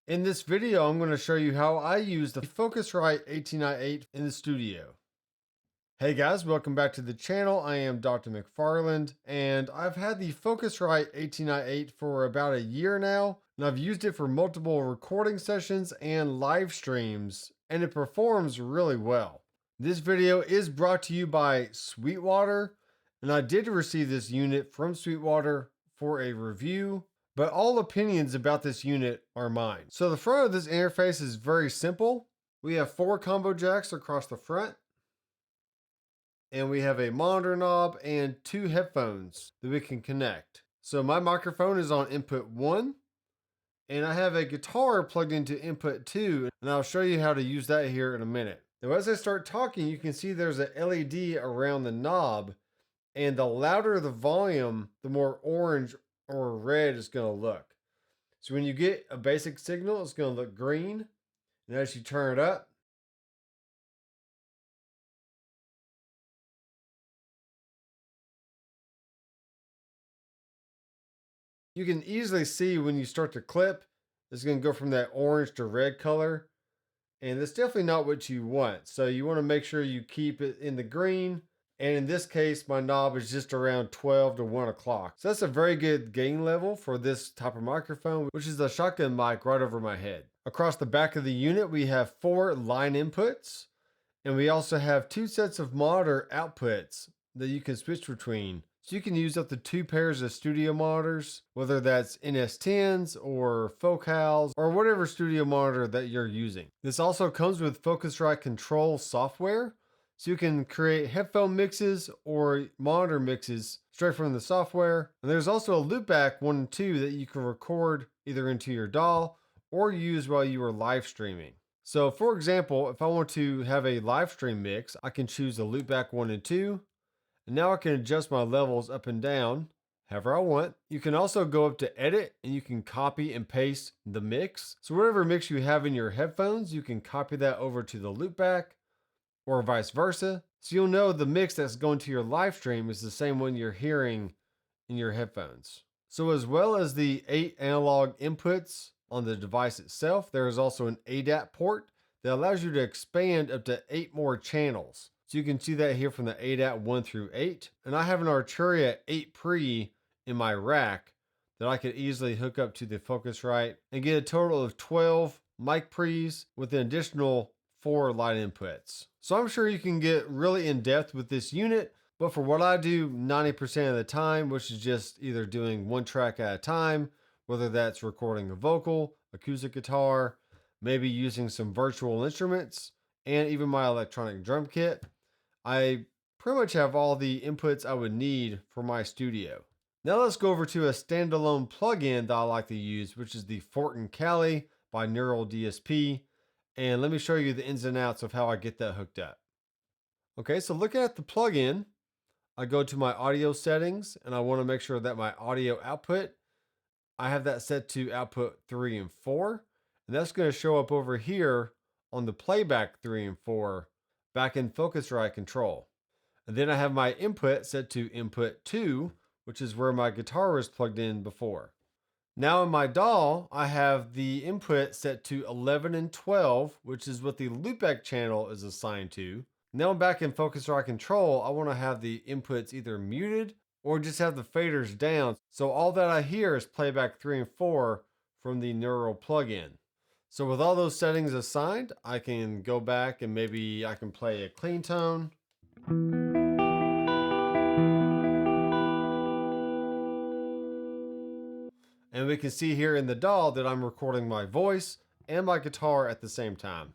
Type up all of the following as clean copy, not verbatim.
In this video, I'm going to show you how I use the Focusrite 18i8 in the studio. Hey guys, welcome back to the channel. I am Dr. Mcfarland, and I've had the Focusrite 18i8 for about a year now, and I've used it for multiple recording sessions and live streams, and it performs really well. This video is brought to you by Sweetwater, and I did receive this unit from Sweetwater for a review, but all opinions about this unit are mine. So the front of this interface is very simple. We have 4 combo jacks across the front, and we have a monitor knob and 2 headphones that we can connect. So my microphone is on input 1, and I have a guitar plugged into input 2, and I'll show you how to use that here in a minute. Now as I start talking, you can see there's an LED around the knob, and the louder the volume, the more orange or red it's going to look. So when you get a basic signal, it's going to look green, and as you turn it up, you can easily see when you start to clip, it's going to go from that orange to red color. And that's definitely not what you want. So you want to make sure you keep it in the green. And in this case, my knob is just around 12 to 1 o'clock. So that's a very good gain level for this type of microphone, which is a shotgun mic right over my head. Across the back of the unit, we have 4 line inputs. And we also have 2 sets of monitor outputs that you can switch between. So you can use up to 2 pairs of studio monitors, whether that's NS10s or Focals or whatever studio monitor that you're using. This also comes with Focusrite Control software, so you can create headphone mixes or monitor mixes straight from the software. And there's also a loopback 1 and 2 that you can record either into your DAW or use while you are live streaming. So for example, if I want to have a live stream mix, I can choose the loopback 1 and 2. And now I can adjust my levels up and down however I want. You can also go up to edit and you can copy and paste the mix. So whatever mix you have in your headphones, you can copy that over to the loopback or vice versa. So you'll know the mix that's going to your live stream is the same one you're hearing in your headphones. So as well as the 8 analog inputs on the device itself, there is also an ADAT port that allows you to expand up to 8 more channels. So you can see that here from the ADAT 1 through 8. And I have an Arturia 8 Pre in my rack that I could easily hook up to the Focusrite and get a total of 12 mic pre's with an additional 4 line inputs. So I'm sure you can get really in depth with this unit, but for what I do 90% of the time, which is just either doing 1 track at a time, whether that's recording a vocal, acoustic guitar, maybe using some virtual instruments, and even my electronic drum kit, I pretty much have all the inputs I would need for my studio. Now let's go over to a standalone plugin that I like to use, which is the Fortin Cali by Neural DSP. And let me show you the ins and outs of how I get that hooked up. Okay, so looking at the plugin, I go to my audio settings and I want to make sure that my audio output, I have that set to output 3 and 4. And that's going to show up over here on the playback 3 and 4 back in Focusrite Control. And then I have my input set to input 2, which is where my guitar was plugged in before. Now in my DAW, I have the input set to 11 and 12, which is what the loopback channel is assigned to. Now back in Focusrite Control, I want to have the inputs either muted or just have the faders down. So all that I hear is playback 3 and 4 from the Neural plugin. So with all those settings assigned, I can go back and maybe I can play a clean tone. And we can see here in the DAW that I'm recording my voice and my guitar at the same time.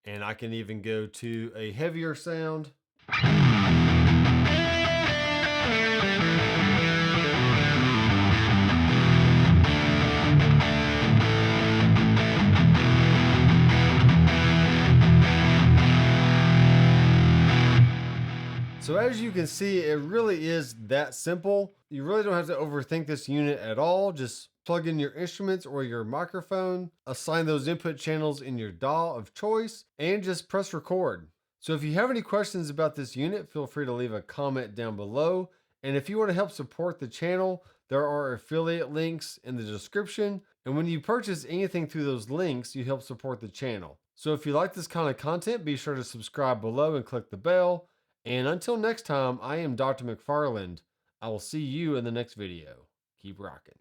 And I can even go to a heavier sound. So as you can see, it really is that simple. You really don't have to overthink this unit at all. Just plug in your instruments or your microphone, assign those input channels in your DAW of choice, and just press record. So if you have any questions about this unit, feel free to leave a comment down below. And if you want to help support the channel, there are affiliate links in the description. And when you purchase anything through those links, you help support the channel. So if you like this kind of content, be sure to subscribe below and click the bell. And until next time, I am Dr. Mcfarland. I will see you in the next video. Keep rocking.